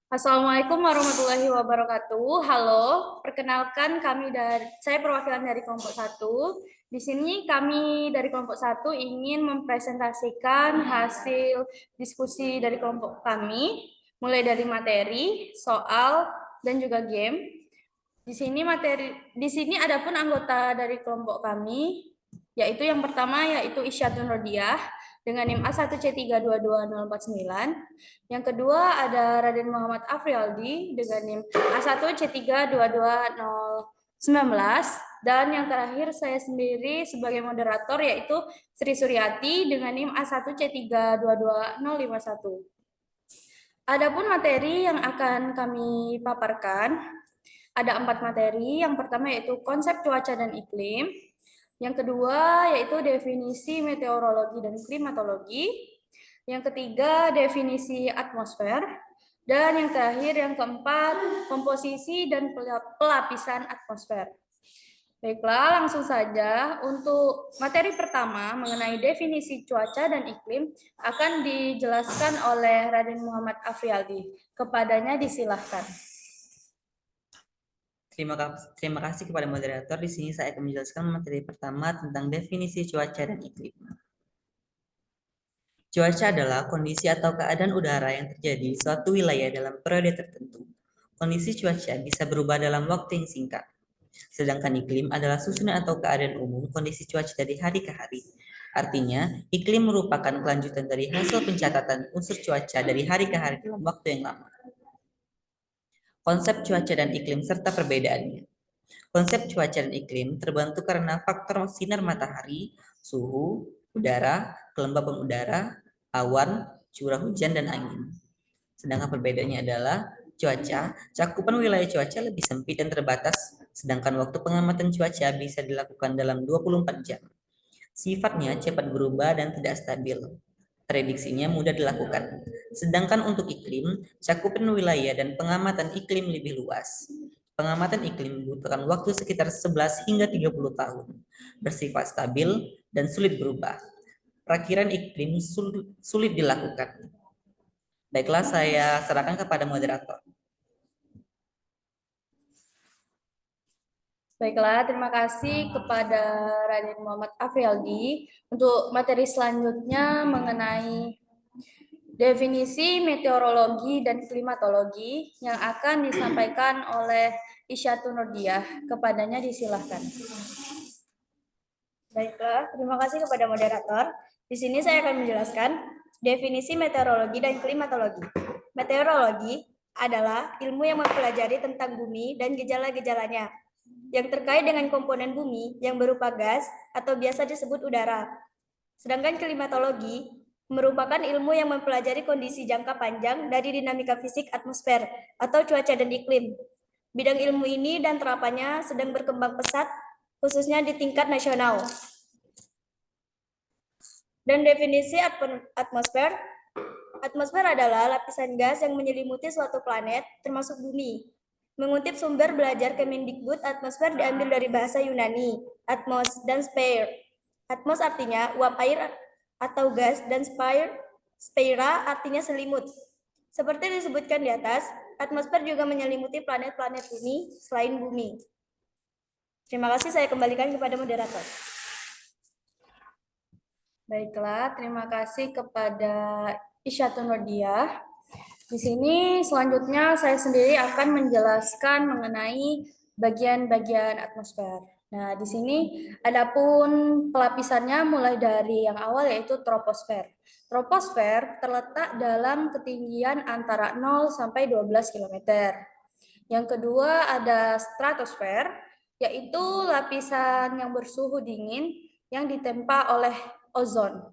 Assalamualaikum warahmatullahi wabarakatuh. Halo, perkenalkan saya perwakilan dari kelompok satu. Di sini kami dari kelompok satu ingin mempresentasikan hasil diskusi dari kelompok kami, mulai dari materi, soal, dan juga game. Di sini ada pun anggota dari kelompok kami, yaitu yang pertama yaitu Isyatun Rodiah dengan NIM A1C322049. Yang kedua ada Raden Muhammad Afrialdi dengan NIM A1C322019. Dan yang terakhir saya sendiri sebagai moderator yaitu Sri Suryati dengan NIM A1C322051. Adapun materi yang akan kami paparkan, ada 4 materi. Yang pertama yaitu konsep cuaca dan iklim. Yang kedua yaitu definisi meteorologi dan klimatologi. Yang ketiga definisi atmosfer. Dan yang terakhir, yang keempat, komposisi dan pelapisan atmosfer. Baiklah, langsung saja. Untuk materi pertama mengenai definisi cuaca dan iklim akan dijelaskan oleh Raden Muhammad Afrialdi. Kepadanya disilahkan. Terima kasih kepada moderator. Di sini saya akan menjelaskan materi pertama tentang definisi cuaca dan iklim. Cuaca adalah kondisi atau keadaan udara yang terjadi di suatu wilayah dalam periode tertentu. Kondisi cuaca bisa berubah dalam waktu yang singkat. Sedangkan iklim adalah susunan atau keadaan umum kondisi cuaca dari hari ke hari. Artinya, iklim merupakan kelanjutan dari hasil pencatatan unsur cuaca dari hari ke hari dalam waktu yang lama. Konsep cuaca dan iklim serta perbedaannya. Konsep cuaca dan iklim terbentuk karena faktor sinar matahari, suhu, udara, kelembaban udara, awan, curah hujan, dan angin. Sedangkan perbedaannya adalah cuaca, cakupan wilayah cuaca lebih sempit dan terbatas, sedangkan waktu pengamatan cuaca bisa dilakukan dalam 24 jam. Sifatnya cepat berubah dan tidak stabil. Prediksinya mudah dilakukan. Sedangkan untuk iklim, cakupan wilayah dan pengamatan iklim lebih luas. Pengamatan iklim membutuhkan waktu sekitar 11 hingga 30 tahun, bersifat stabil dan sulit berubah. Perakhiran iklim sulit dilakukan. Baiklah, saya serahkan kepada moderator. Baiklah, terima kasih kepada Raden Muhammad Afrialdi. Untuk materi selanjutnya mengenai definisi meteorologi dan klimatologi yang akan disampaikan oleh Isyatun Nurdiah. Kepadanya disilahkan. Baiklah, terima kasih kepada moderator. Di sini saya akan menjelaskan definisi meteorologi dan klimatologi. Meteorologi adalah ilmu yang mempelajari tentang bumi dan gejala-gejalanya yang terkait dengan komponen bumi yang berupa gas atau biasa disebut udara. Sedangkan klimatologi merupakan ilmu yang mempelajari kondisi jangka panjang dari dinamika fisik atmosfer atau cuaca dan iklim. Bidang ilmu ini dan terapannya sedang berkembang pesat, khususnya di tingkat nasional. Dan definisi atmosfer, atmosfer adalah lapisan gas yang menyelimuti suatu planet, termasuk bumi. Mengutip sumber belajar Kemendikbud, atmosfer diambil dari bahasa Yunani, atmos dan sphere. Atmos artinya uap air atau gas, dan sphaera artinya selimut. Seperti disebutkan di atas, atmosfer juga menyelimuti planet-planet bumi selain bumi. Terima kasih, saya kembalikan kepada moderator. Baiklah, terima kasih kepada Isyatun Rodiah. Di sini selanjutnya saya sendiri akan menjelaskan mengenai bagian-bagian atmosfer. Nah, di sini adapun pelapisannya mulai dari yang awal yaitu troposfer. Troposfer terletak dalam ketinggian antara 0 sampai 12 km. Yang kedua ada stratosfer, yaitu lapisan yang bersuhu dingin yang ditempa oleh ozon.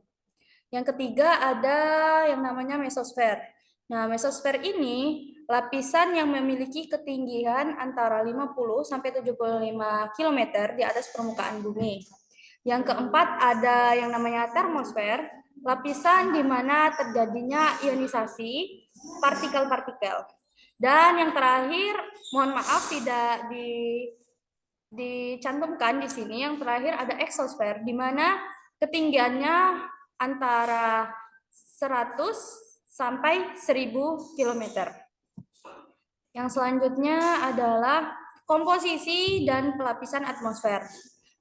Yang ketiga ada yang namanya mesosfer. Nah, mesosfer ini lapisan yang memiliki ketinggian antara 50 sampai 75 km di atas permukaan bumi. Yang keempat ada yang namanya termosfer, lapisan di mana terjadinya ionisasi partikel-partikel. Dan yang terakhir, mohon maaf tidak dicantumkan di sini, yang terakhir ada exosfer, di mana ketinggiannya antara 100 sampai 1000 km. Yang selanjutnya adalah komposisi dan pelapisan atmosfer.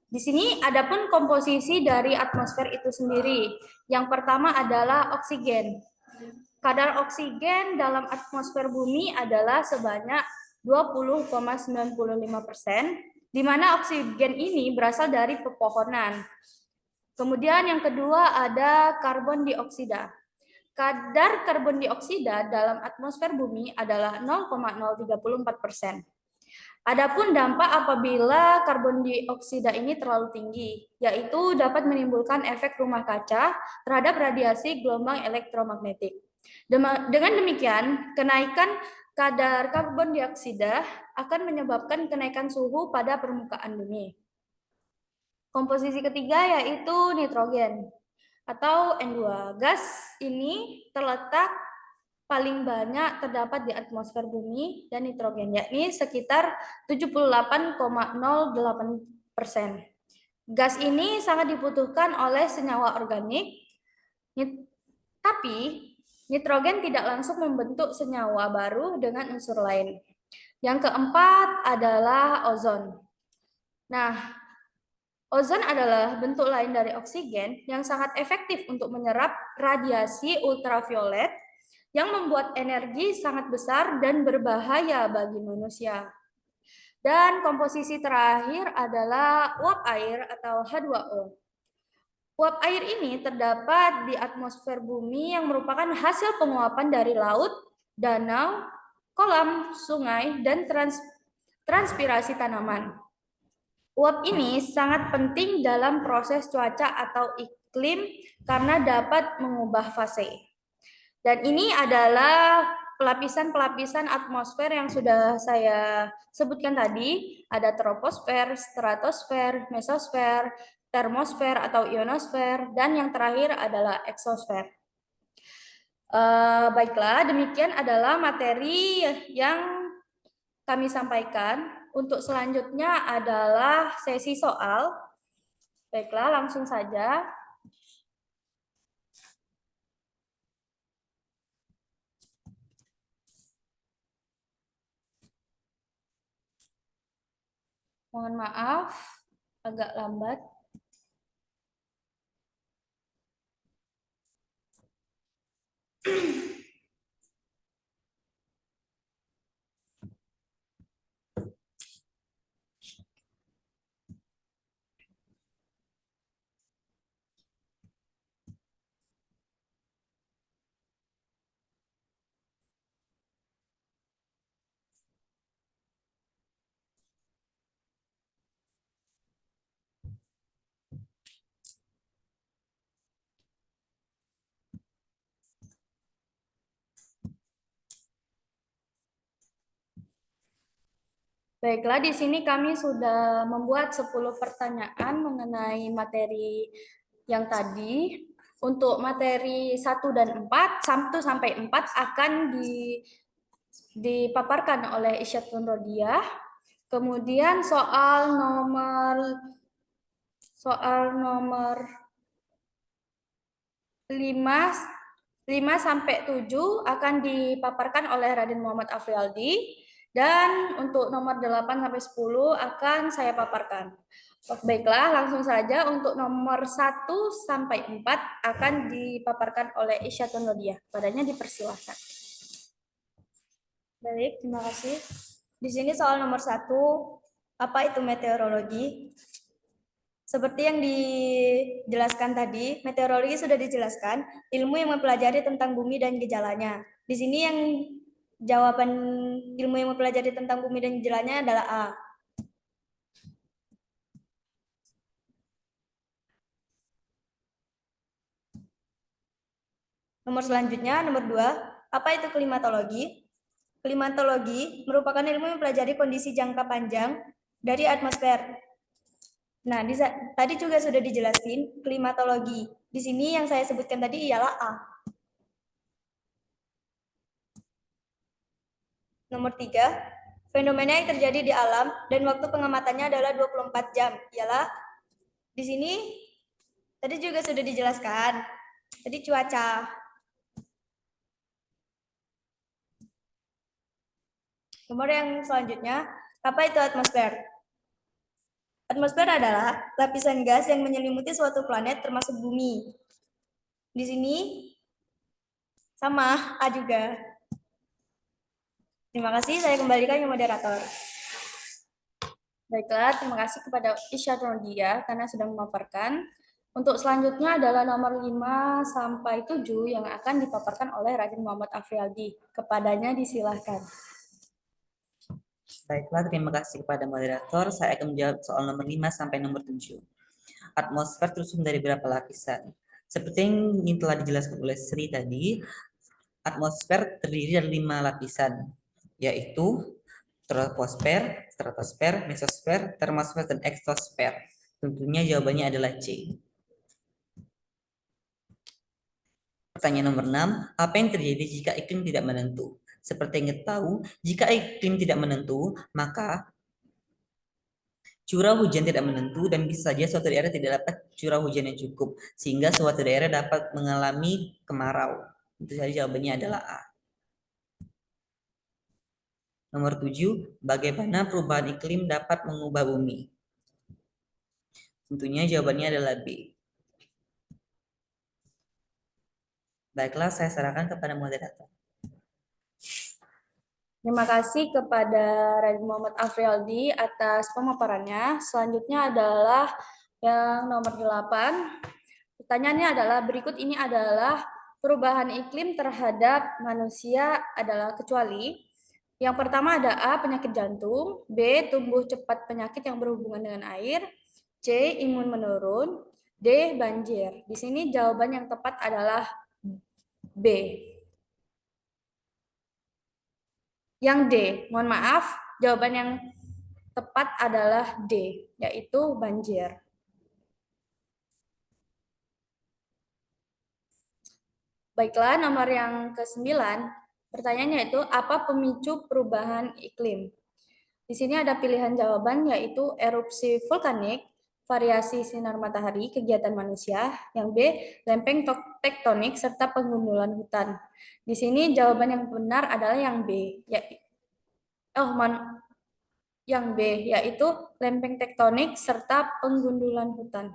Di sini ada pun komposisi dari atmosfer itu sendiri. Yang pertama adalah oksigen. Kadar oksigen dalam atmosfer bumi adalah sebanyak 20,95%, di mana oksigen ini berasal dari pepohonan. Kemudian yang kedua ada karbon dioksida. Kadar karbon dioksida dalam atmosfer bumi adalah 0,034%. Adapun dampak apabila karbon dioksida ini terlalu tinggi, yaitu dapat menimbulkan efek rumah kaca terhadap radiasi gelombang elektromagnetik. Dengan demikian, kenaikan kadar karbon dioksida akan menyebabkan kenaikan suhu pada permukaan bumi. Komposisi ketiga yaitu nitrogen atau N2. Gas ini terletak paling banyak terdapat di atmosfer bumi dan nitrogen, yakni sekitar 78,08%. Gas ini sangat dibutuhkan oleh senyawa organik, tapi nitrogen tidak langsung membentuk senyawa baru dengan unsur lain. Yang keempat adalah ozon. Nah, ozon adalah bentuk lain dari oksigen yang sangat efektif untuk menyerap radiasi ultraviolet yang membuat energi sangat besar dan berbahaya bagi manusia. Dan komposisi terakhir adalah uap air atau H2O. Uap air ini terdapat di atmosfer bumi yang merupakan hasil penguapan dari laut, danau, kolam, sungai, dan transpirasi tanaman. Uap ini sangat penting dalam proses cuaca atau iklim karena dapat mengubah fase. Dan ini adalah pelapisan-pelapisan atmosfer yang sudah saya sebutkan tadi. Ada troposfer, stratosfer, mesosfer, termosfer atau ionosfer, dan yang terakhir adalah eksosfer. Baiklah, demikian adalah materi yang kami sampaikan. Untuk selanjutnya adalah sesi soal. Baiklah, langsung saja. Mohon maaf, agak lambat. Baiklah, di sini kami sudah membuat 10 pertanyaan mengenai materi yang tadi. Untuk materi 1 dan 4, 1 sampai 4 akan dipaparkan oleh Isyatun Rodiah. Kemudian soal nomor 5 sampai 7 akan dipaparkan oleh Raden Muhammad Afrialdi. Dan untuk nomor 8 sampai 10 akan saya paparkan. Baiklah, langsung saja untuk nomor 1 sampai 4 akan dipaparkan oleh Isyatun Rodiah. Padanya dipersilahkan. Baik, terima kasih. Di sini soal nomor 1, apa itu meteorologi? Seperti yang dijelaskan tadi, meteorologi sudah dijelaskan, ilmu yang mempelajari tentang bumi dan gejalanya. Di sini yang jawaban ilmu yang mempelajari tentang bumi dan gejalanya adalah A. Nomor selanjutnya, nomor 2, apa itu klimatologi? Klimatologi merupakan ilmu yang mempelajari kondisi jangka panjang dari atmosfer. Nah, tadi juga sudah dijelasin klimatologi. Di sini yang saya sebutkan tadi ialah A. Nomor 3, fenomena yang terjadi di alam dan waktu pengamatannya adalah 24 jam. Ialah di sini tadi juga sudah dijelaskan. Tadi cuaca. Nomor yang selanjutnya, apa itu atmosfer? Atmosfer adalah lapisan gas yang menyelimuti suatu planet termasuk bumi. Di sini sama A juga. Terima kasih, saya kembalikan ke moderator. Baiklah, terima kasih kepada Isyatun Rodia karena sudah memaparkan. Untuk selanjutnya adalah nomor 5 sampai 7 yang akan dipaparkan oleh Raden Muhammad Afrialdi. Kepadanya disilahkan. Baiklah, terima kasih kepada moderator. Saya akan menjawab soal nomor 5 sampai nomor 7. Atmosfer tersusun dari berapa lapisan? Seperti yang telah dijelaskan oleh Sri tadi, atmosfer terdiri dari 5 lapisan, yaitu troposfer, stratosfer, mesosfer, termosfer, dan eksosfer. Tentunya jawabannya adalah C. Pertanyaan nomor 6, apa yang terjadi jika iklim tidak menentu? Seperti yang kita tahu, jika iklim tidak menentu, maka curah hujan tidak menentu dan bisa saja suatu daerah tidak dapat curah hujan yang cukup, sehingga suatu daerah dapat mengalami kemarau. Itu saja jawabannya adalah A. Nomor 7, bagaimana perubahan iklim dapat mengubah bumi? Tentunya jawabannya adalah B. Baiklah, saya serahkan kepada moderator. Terima kasih kepada Raden Muhammad Afrialdi atas pemaparannya. Selanjutnya adalah yang nomor 8. Pertanyaannya adalah berikut ini adalah perubahan iklim terhadap manusia adalah kecuali. Yang pertama ada A, penyakit jantung, B, tumbuh cepat penyakit yang berhubungan dengan air, C, imun menurun, D, banjir. Di sini jawaban yang tepat adalah B. Yang D, mohon maaf, jawaban yang tepat adalah D, yaitu banjir. Baiklah, nomor yang ke-9, pertanyaannya itu apa pemicu perubahan iklim? Di sini ada pilihan jawaban yaitu erupsi vulkanik, variasi sinar matahari, kegiatan manusia. Yang B, lempeng tektonik serta penggundulan hutan. Di sini jawaban yang benar adalah yang B, yang B, yaitu lempeng tektonik serta penggundulan hutan.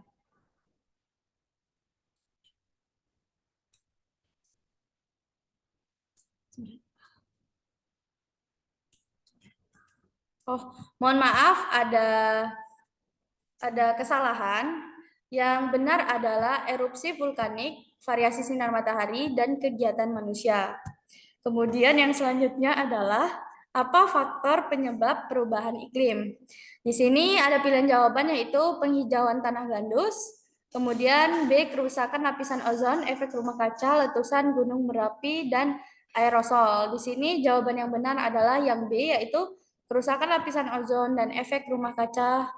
Oh, mohon maaf, ada kesalahan. Yang benar adalah erupsi vulkanik, variasi sinar matahari, dan kegiatan manusia. Kemudian yang selanjutnya adalah apa faktor penyebab perubahan iklim? Di sini ada pilihan jawaban yaitu penghijauan tanah gandus, kemudian B, kerusakan lapisan ozon, efek rumah kaca, letusan gunung Merapi, dan aerosol. Di sini jawaban yang benar adalah yang B, yaitu kerusakan lapisan ozon dan efek rumah kaca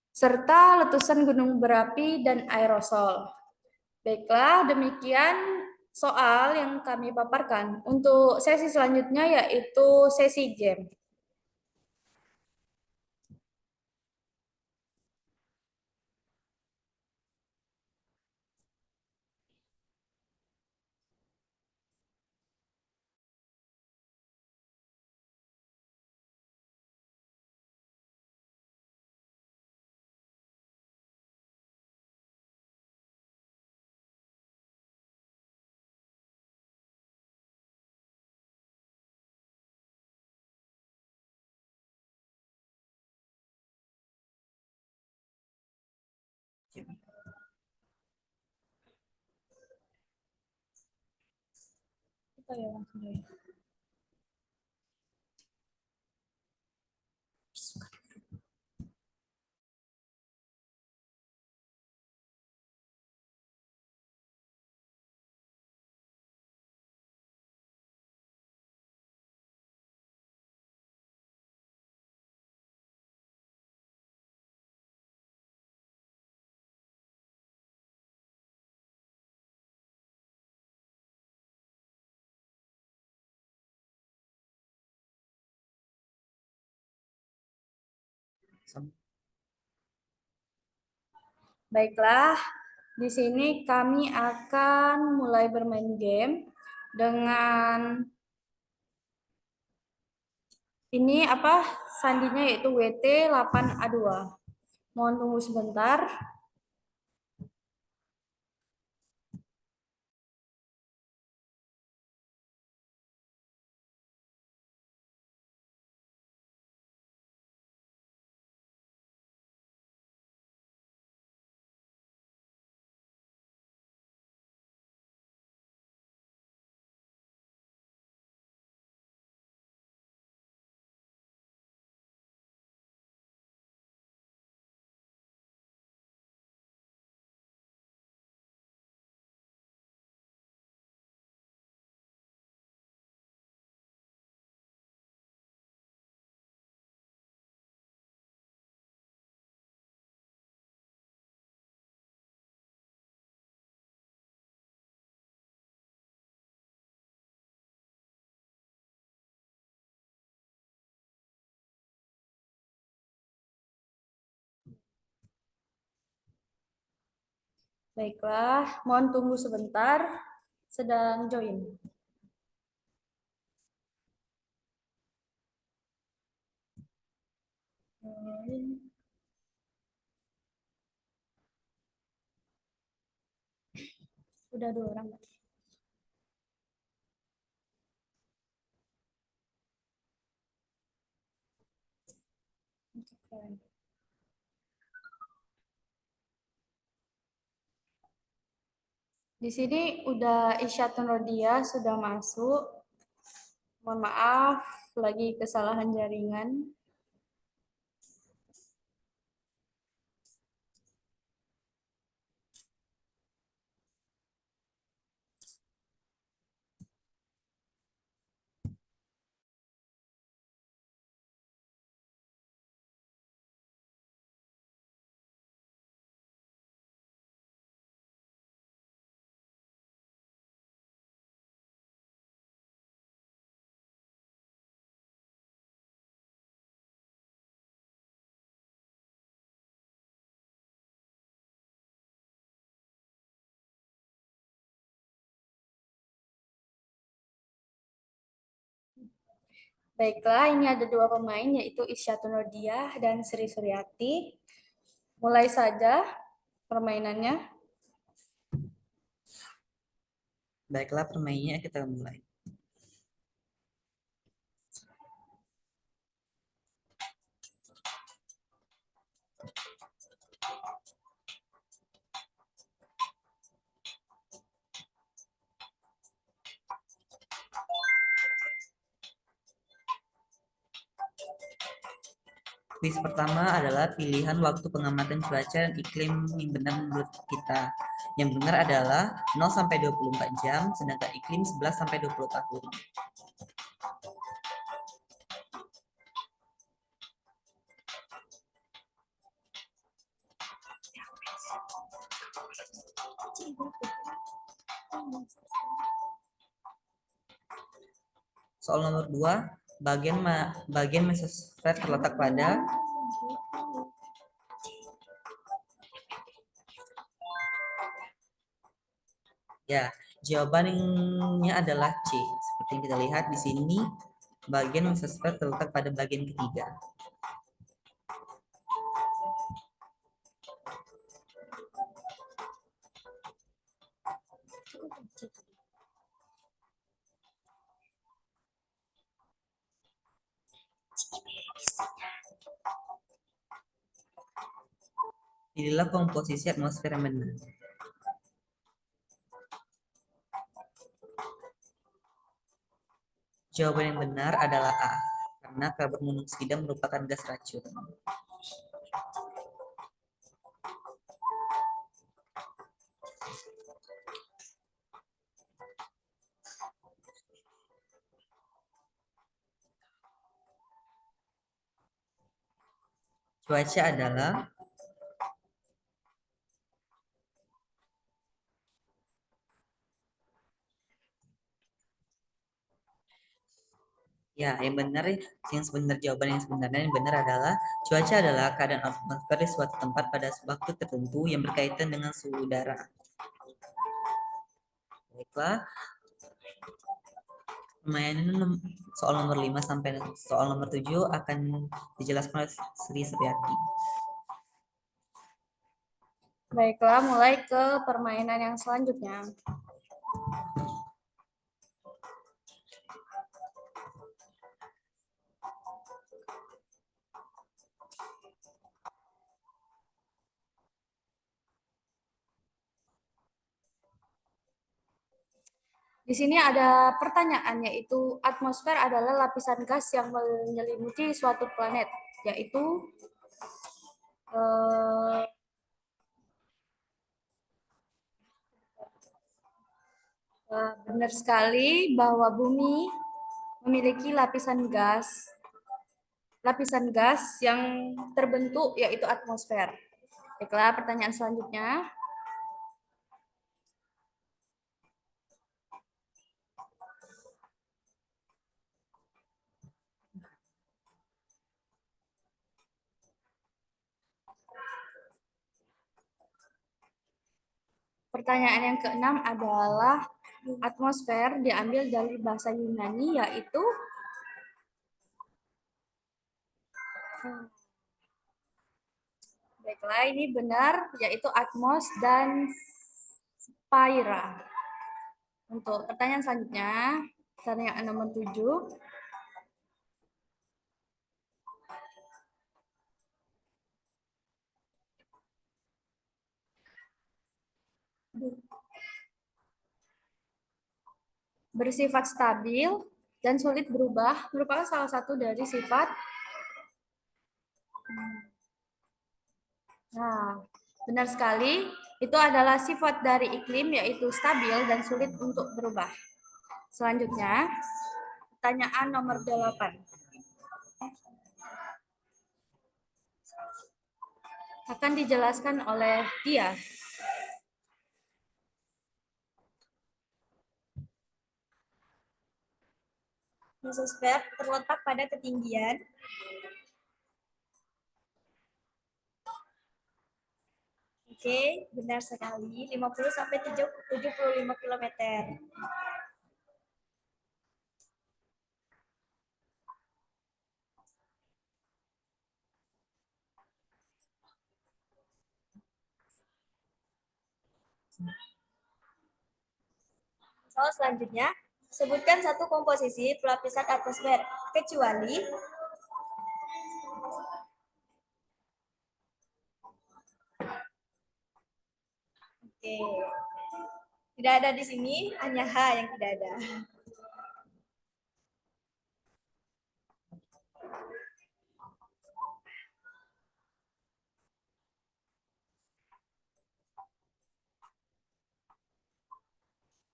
serta letusan gunung berapi dan aerosol. Baiklah, demikian soal yang kami paparkan. Untuk sesi selanjutnya yaitu sesi game. Kita ya langsung ya. Baiklah, di sini kami akan mulai bermain game dengan Ini apa sandinya yaitu WT8A2. Mohon tunggu sebentar. Baiklah, mohon tunggu sebentar. Sedang join. Udah 2 orang. Di sini udah Isyatun Rodia sudah masuk. Mohon maaf, lagi kesalahan jaringan. Baiklah, ini ada 2 pemain yaitu Isyatun Rodia dan Sri Suryati. Mulai saja permainannya. Baiklah, permainannya kita mulai. Kuis pertama adalah pilihan waktu pengamatan cuaca dan iklim yang benar menurut kita. Yang benar adalah 0 sampai 24 jam, sedangkan iklim 11 sampai 20 tahun. Soal nomor 2, bagian mesosfer terletak pada ya, jawabannya adalah C. Seperti yang kita lihat di sini, bagian mesosfer terletak pada bagian ketiga. Inilah komposisi atmosfer yang benar. Jawaban yang benar adalah A, karena karbon monoksida merupakan gas racun. Cuaca adalah ya, yang benar, yang sebenarnya jawaban yang sebenarnya yang benar adalah cuaca adalah keadaan atmosfer di suatu tempat pada waktu tertentu yang berkaitan dengan suhu udara. Baiklah, Mainan soal nomor 5 sampai soal nomor 7 akan dijelaskan oleh Sri Suryati. Baiklah, mulai ke permainan yang selanjutnya. Di sini ada pertanyaan, yaitu atmosfer adalah lapisan gas yang menyelimuti suatu planet, yaitu eh, benar sekali bahwa bumi memiliki lapisan gas yang terbentuk, yaitu atmosfer. Baiklah, pertanyaan selanjutnya. Pertanyaan yang keenam adalah atmosfer diambil dari bahasa Yunani, yaitu baiklah, ini benar, yaitu atmos dan spira. Untuk pertanyaan selanjutnya, pertanyaan nomor 7. Bersifat stabil dan sulit berubah merupakan salah satu dari sifat. Nah, benar sekali. Itu adalah sifat dari iklim, yaitu stabil dan sulit untuk berubah. Selanjutnya, pertanyaan nomor 8. Akan dijelaskan oleh dia. Mesosfer terletak pada ketinggian Oke, benar sekali. 50 sampai 75 km. Soal selanjutnya, sebutkan satu komposisi pelapisan atmosfer kecuali Oke. Tidak ada di sini, hanya H yang tidak ada.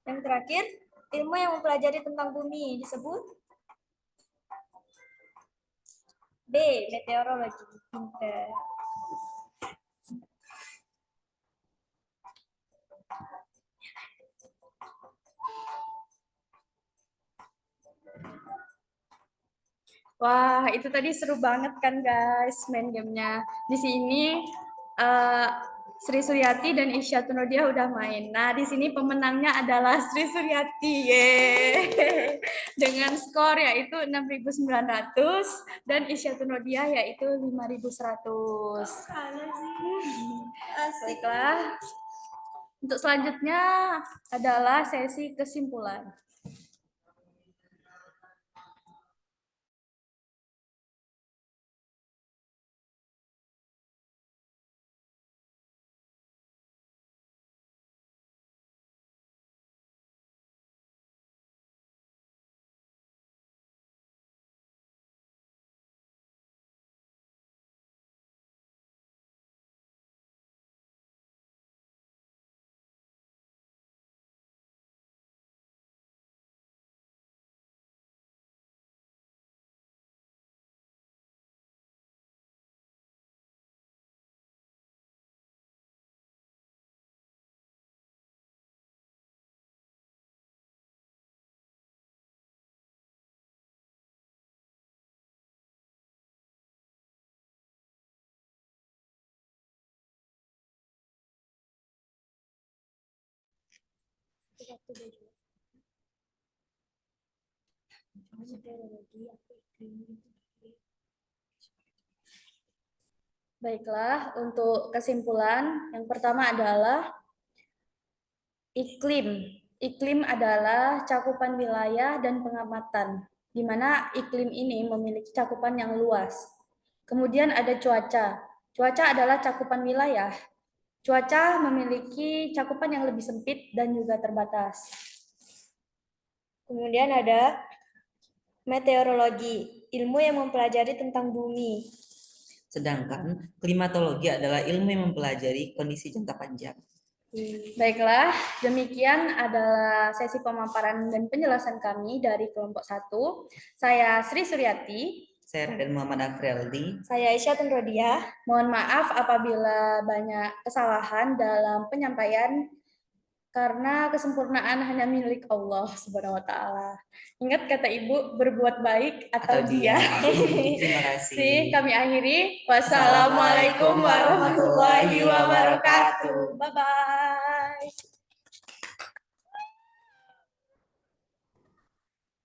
Yang terakhir, ilmu yang mempelajari tentang bumi disebut B. Meteorologi. Pinter. Wah, itu tadi seru banget kan guys main gamenya. Di sini eh, Sri Suryati dan Isya Tunodia udah main. Nah, di sini pemenangnya adalah Sri Suryati. Yeay. Dengan skor yaitu 6.900 dan Isya Tunodia yaitu 5.100. Asik. Baiklah. Untuk selanjutnya adalah sesi kesimpulan. Baiklah, untuk kesimpulan, yang pertama adalah iklim. Iklim adalah cakupan wilayah dan pengamatan, di mana iklim ini memiliki cakupan yang luas. Kemudian ada cuaca. Cuaca adalah cakupan wilayah. Cuaca memiliki cakupan yang lebih sempit dan juga terbatas. Kemudian ada meteorologi, ilmu yang mempelajari tentang bumi. Sedangkan klimatologi adalah ilmu yang mempelajari kondisi jangka panjang. Baiklah, demikian adalah sesi pemaparan dan penjelasan kami dari kelompok 1. Saya Sri Suryati. Saya Raden Muhammad Afrialdi. Saya Isyatun Rodia. Mohon maaf apabila banyak kesalahan dalam penyampaian, karena kesempurnaan hanya milik Allah Subhanahu wa Ta'ala. Ingat kata Ibu, berbuat baik atau dia. Terima kasih. Kami akhiri. Wassalamualaikum warahmatullahi wabarakatuh. Bye-bye.